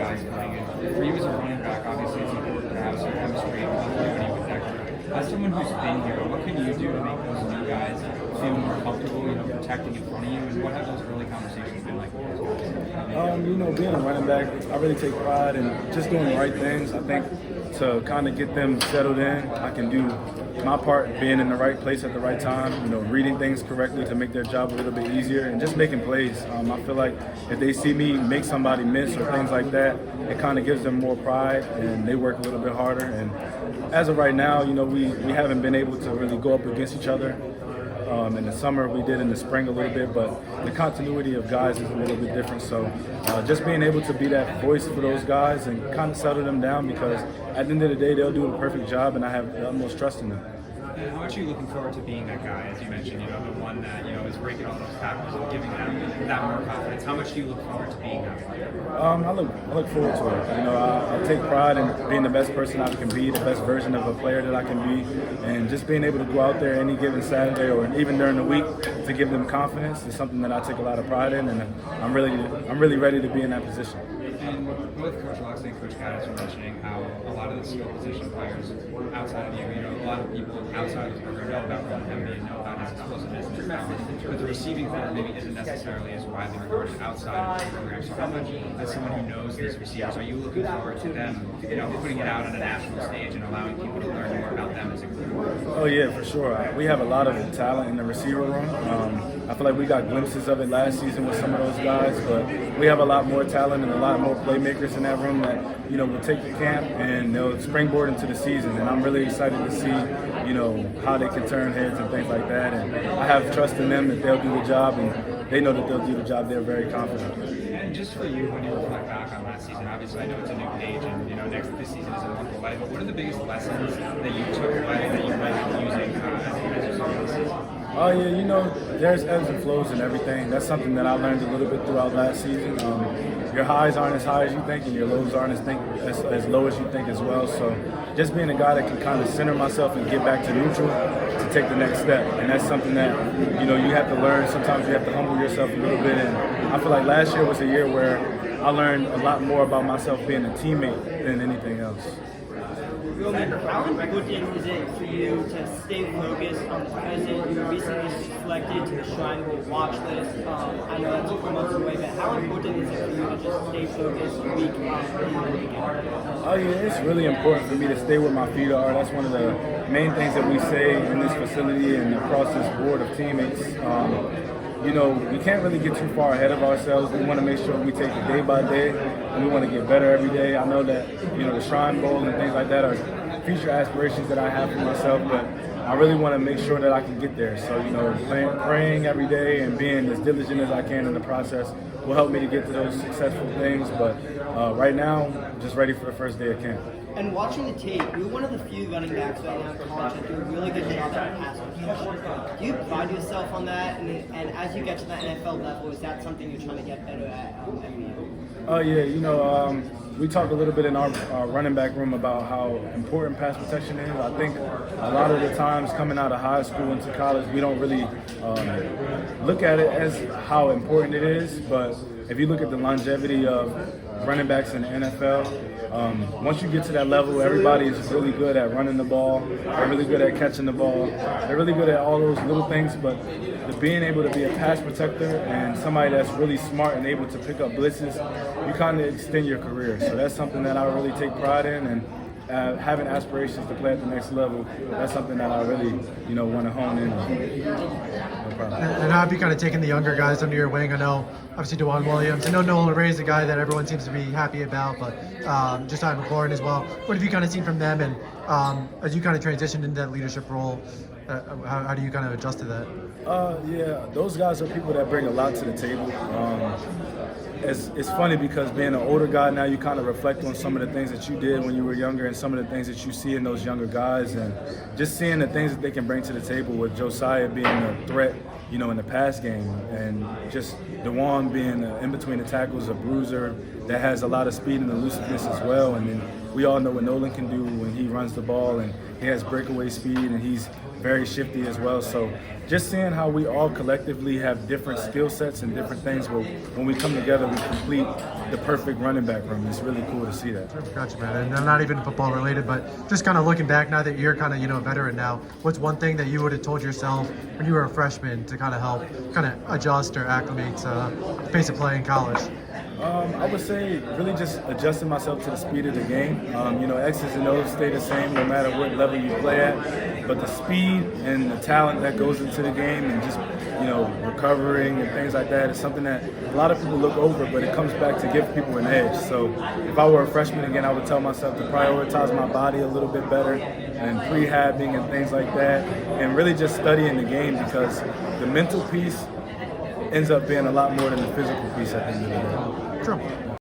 guys playing. And for you as a running back, obviously it's important to have some chemistry and continuity with that group. As someone who's been here, what can you do to make those new guys feel more comfortable, protecting in front of you? And what have those early conversations been like with those guys? Being a running back, I really take pride in just doing the right things. I think to kind of get them settled in, I can do my part being in the right place at the right time, reading things correctly to make their job a little bit easier and just making plays. I feel like if they see me make somebody miss or things like that, it kind of gives them more pride and they work a little bit harder. And as of right now, we haven't been able to really go up against each other. In the summer, we did in the spring a little bit, but the continuity of guys is a little bit different. So just being able to be that voice for those guys and kind of settle them down, because at the end of the day, they'll do a perfect job, and I have the utmost trust in them. And how much are you looking forward to being that guy, as you mentioned, the one that, is breaking all those tackles and giving them that more confidence? How much do you look forward to being that player? I look forward to it. I take pride in being the best person I can be, the best version of a player that I can be, and just being able to go out there any given Saturday or even during the week to give them confidence is something that I take a lot of pride in, and I'm really ready to be in that position. And both Coach Loxley and Coach Gaddis were mentioning how a lot of the skill position players outside of you, a lot of people outside of the program know about Hemby and know about his explosiveness and his talent, but the receiving core maybe isn't necessarily as widely regarded outside of the program. So how much, as someone who knows these receivers, are you looking forward to them, putting it out on a national stage and allowing people to learn more about them as a group? Oh yeah, for sure. We have a lot of talent in the receiver room. I feel like we got glimpses of it last season with some of those guys, but we have a lot more talent and a lot more playmakers in that room that will take the camp and they'll springboard into the season. And I'm really excited to see how they can turn heads and things like that. And I have trust in them that they'll do the job, and they know that they'll do the job. They're very confident. And just for you, when you reflect back on last season, obviously I know it's a new page, and this season is a month away. But what are the biggest lessons that you took away that you might be using as you start the season? Oh yeah, there's ebbs and flows and everything. That's something that I learned a little bit throughout last season. Your highs aren't as high as you think, and your lows aren't as low as you think as well. So just being a guy that can kind of center myself and get back to neutral to take the next step. And that's something that, you have to learn. Sometimes you have to humble yourself a little bit. And I feel like last year was a year where I learned a lot more about myself being a teammate than anything else. Roman, how important is it for you to stay focused on the present? You were recently selected to the Shrine Bowl watch list. I know that's a few months away, but how important is it for you to just stay focused week after week? Oh yeah, it's really important for me to stay where my feet are. That's one of the main things that we say in this facility and across this board of teammates. We can't really get too far ahead of ourselves. We want to make sure we take it day by day, and we want to get better every day. I know that, the Shrine Bowl and things like that are future aspirations that I have for myself, but I really want to make sure that I can get there. So, praying every day and being as diligent as I can in the process will help me to get to those successful things. But right now, I'm just ready for the first day of camp. And watching the tape, you're one of the few running backs right now in college that do a really good job at pass protection. Do you pride yourself on that? And as you get to that NFL level, is that something you're trying to get better at every year? Oh yeah, we talked a little bit in our running back room about how important pass protection is. I think a lot of the times coming out of high school into college, we don't really look at it as how important it is. But if you look at the longevity of running backs in the NFL, once you get to that level, everybody is really good at running the ball. They're really good at catching the ball. They're really good at all those little things, but being able to be a pass protector and somebody that's really smart and able to pick up blitzes, you kind of extend your career. So that's something that I really take pride in, and having aspirations to play at the next level, that's something that I really, want to hone in on. No problem. And how have you kind of taken the younger guys under your wing? I know, obviously, DeJuan Williams. I know Nolan Ray is a guy that everyone seems to be happy about, but just Josiah McLaurin as well. What have you kind of seen from them? And as you kind of transitioned into that leadership role, how do you kind of adjust to that? Yeah, those guys are people that bring a lot to the table. It's funny because being an older guy now, you kind of reflect on some of the things that you did when you were younger and some of the things that you see in those younger guys, and just seeing the things that they can bring to the table, with Josiah being a threat, in the pass game, and just DeJuan being in between the tackles, a bruiser that has a lot of speed and elusiveness as well. And then we all know what Nolan can do when he runs the ball, and he has breakaway speed, and he's very shifty as well. So just seeing how we all collectively have different skill sets and different things, but when we come together, we complete the perfect running back room. It's really cool to see that. Gotcha, man. And I'm not even football related, but just kind of looking back now that you're kind of, a veteran now, what's one thing that you would have told yourself when you were a freshman to kind of help kind of adjust or acclimate to the pace of play in college? I would say really just adjusting myself to the speed of the game. X's and O's stay the same no matter what level you play at, but the speed and the talent that goes into the game and just, recovering and things like that is something that a lot of people look over, but it comes back to give people an edge. So if I were a freshman again, I would tell myself to prioritize my body a little bit better and prehabbing and things like that, and really just studying the game, because the mental piece ends up being a lot more than the physical piece at the end of the day. True.